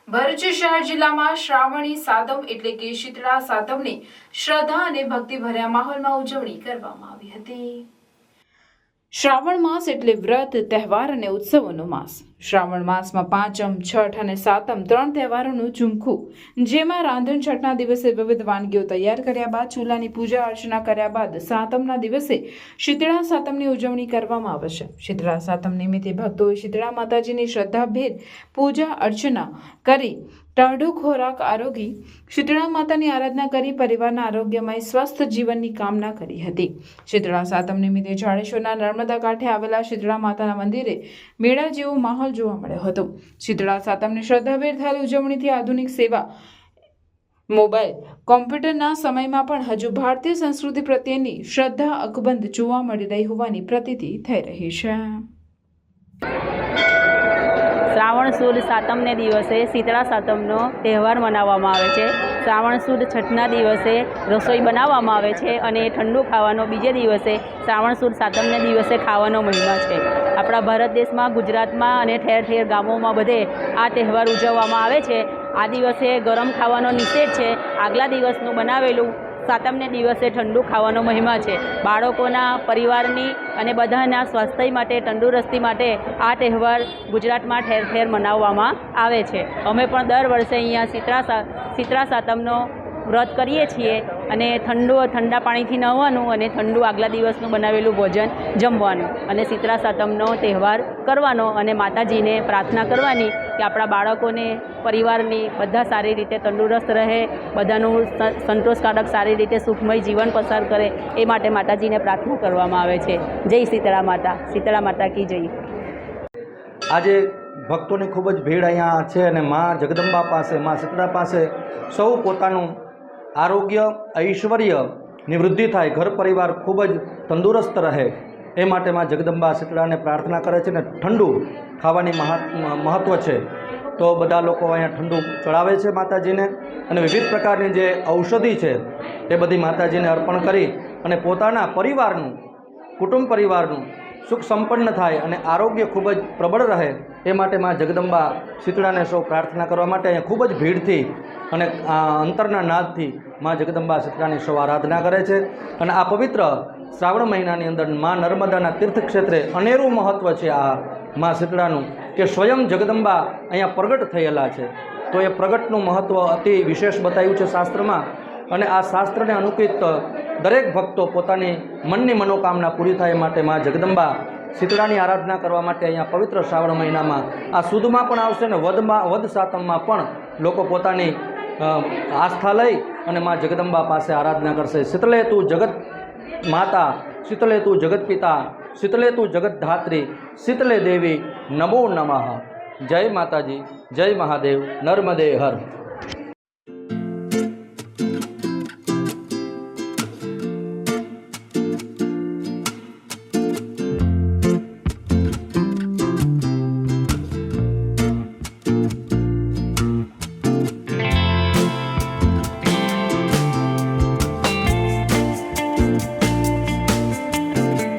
ભરૂચ શહેર જિલ્લામાં શ્રાવણી સાતમ એટલે કે શીતળા સાતમની શ્રદ્ધા અને ભક્તિભર્યા માહોલમાં ઉજવણી કરવામાં આવી હતી। શ્રાવણ માસ એટલે વ્રત, તહેવાર અને ઉત્સવોનો માસ। શ્રાવણ માસમાં પાંચમ, છઠ અને સાતમ ત્રણ તહેવારોનું ઝુમખું, જેમાં રાંધણ છઠના દિવસે વિવિધ વાનગીઓ તૈયાર કર્યા બાદ ચૂલાની પૂજા અર્ચના કર્યા બાદ સાતમના દિવસે શીતળા સાતમની ઉજવણી કરવામાં આવે છે। શીતળા સાતમ નિમિત્તે ભક્તોએ શીતળા માતાજીની શ્રદ્ધાભેર પૂજા અર્ચના કરી ટાઢો ખોરાક આરોગી શીતળા માતાની આરાધના કરી પરિવારના આરોગ્યમય સ્વસ્થ જીવનની કામના કરી હતી। શીતળા સાતમ નિમિત્તે જાડેશ્વરના નર્મદા કાંઠે આવેલા શીતળા માતાના મંદિરે મેળા જેવો માહોલ જોવા મળ્યો હતો। શીતળા સાતમની શ્રદ્ધાભેર થયેલ ઉજવણીથી આધુનિક સેવા, મોબાઈલ, કોમ્પ્યુટરના સમયમાં પણ હજુ ભારતીય સંસ્કૃતિ પ્રત્યેની શ્રદ્ધા અકબંધ જોવા મળી રહી હોવાની પ્રતીતિ થઈ રહી છે। શ્રાવણ સુદ સાતમને દિવસે શીતળા સાતમનો તહેવાર મનાવવામાં આવે છે। શ્રાવણ સુદ છઠના દિવસે રસોઈ બનાવવામાં આવે છે અને ઠંડુ ખાવાનો બીજે દિવસે શ્રાવણ સુદ સાતમને દિવસે ખાવાનો મહિમા છે। આપણા ભારત દેશમાં, ગુજરાતમાં અને ઠેર ઠેર ગામોમાં બધે આ તહેવાર ઉજવવામાં આવે છે। આ દિવસે ગરમ ખાવાનો નિષેધ છે। આગલા દિવસનું બનાવેલું સાતમને દિવસે ઠંડુ ખાવાનો મહિમા છે। બાળકોના, પરિવારની અને બધાના સ્વાસ્થ્ય માટે, તંદુરસ્તી માટે આ તહેવાર ગુજરાતમાં ઠેર ઠેર મનાવવામાં આવે છે। અમે પણ દર વર્ષે અહીંયા શીતળા સાતમનો વ્રત કરીએ છીએ અને ઠંડા પાણીથી નહાવાનું અને ઠંડુ આગલા દિવસનું બનાવેલું ભોજન જમવાનું અને શીતળા સાતમનો તહેવાર કરવાનો અને માતાજીને પ્રાર્થના કરવાની કે આપણા બાળકોને, પરિવારની બધા સારી રીતે તંદુરસ્ત રહે, બધાનું સંતોષકારક સારી રીતે સુખમય જીવન પસાર કરે, એ માટે માતાજીને પ્રાર્થના કરવામાં આવે છે। જય શીતળા માતા, શીતળા માતા કી જય। આજે ભક્તોની ખૂબ જ ભીડ અહીંયા છે અને મા જગદંબા પાસે, મા શીતળા પાસે સૌ પોતાનું આરોગ્ય, ઐશ્વર્યની વૃદ્ધિ થાય, ઘર પરિવાર ખૂબ જ તંદુરસ્ત રહે, એ માટે મા જગદંબા શીતળાને પ્રાર્થના કરે છે ને ઠંડુ ખાવાની મહત્ત્વ છે। તો બધા લોકો અહીંયા ઠંડુ ચડાવે છે માતાજીને અને વિવિધ પ્રકારની જે ઔષધિ છે એ બધી માતાજીને અર્પણ કરી અને પોતાના પરિવારનું, કુટુંબ પરિવારનું સુખ સંપન્ન થાય અને આરોગ્ય ખૂબ જ પ્રબળ રહે, એ માટે મા જગદંબા શીતળાને સૌ પ્રાર્થના કરવા માટે અહીંયા ખૂબ જ ભીડથી અને અંતરના નાદથી મા જગદંબા શીતળાની સૌ આરાધના કરે છે। અને આ પવિત્ર શ્રાવણ મહિનાની અંદર મા નર્મદાના તીર્થક્ષેત્રે અનેરું મહત્ત્વ છે આ મા શીતળાનું કે સ્વયં જગદંબા અહીંયા પ્રગટ થયેલા છે। તો એ પ્રગટનું મહત્ત્વ અતિ વિશેષ બતાવ્યું છે શાસ્ત્રમાં અને આ શાસ્ત્રને અનુકૂળ દરેક ભક્તો પોતાની મનની મનોકામના પૂરી થાય માટે મા જગદંબા શીતળાની આરાધના કરવા માટે અહીંયા પવિત્ર શ્રાવણ મહિનામાં આ સુદમાં પણ આવશે ને વદ સાતમમાં પણ લોકો પોતાની આસ્થા લઈ અને મા જગદંબા પાસે આરાધના કરશે। શીતલે તું જગત માતા, શીતલે તું જગત પિતા, શીતલે તું જગત ધાત્રી, શીતલે દેવી નમો નમઃ। જય માતાજી, જય મહાદેવ, નર્મદે હર।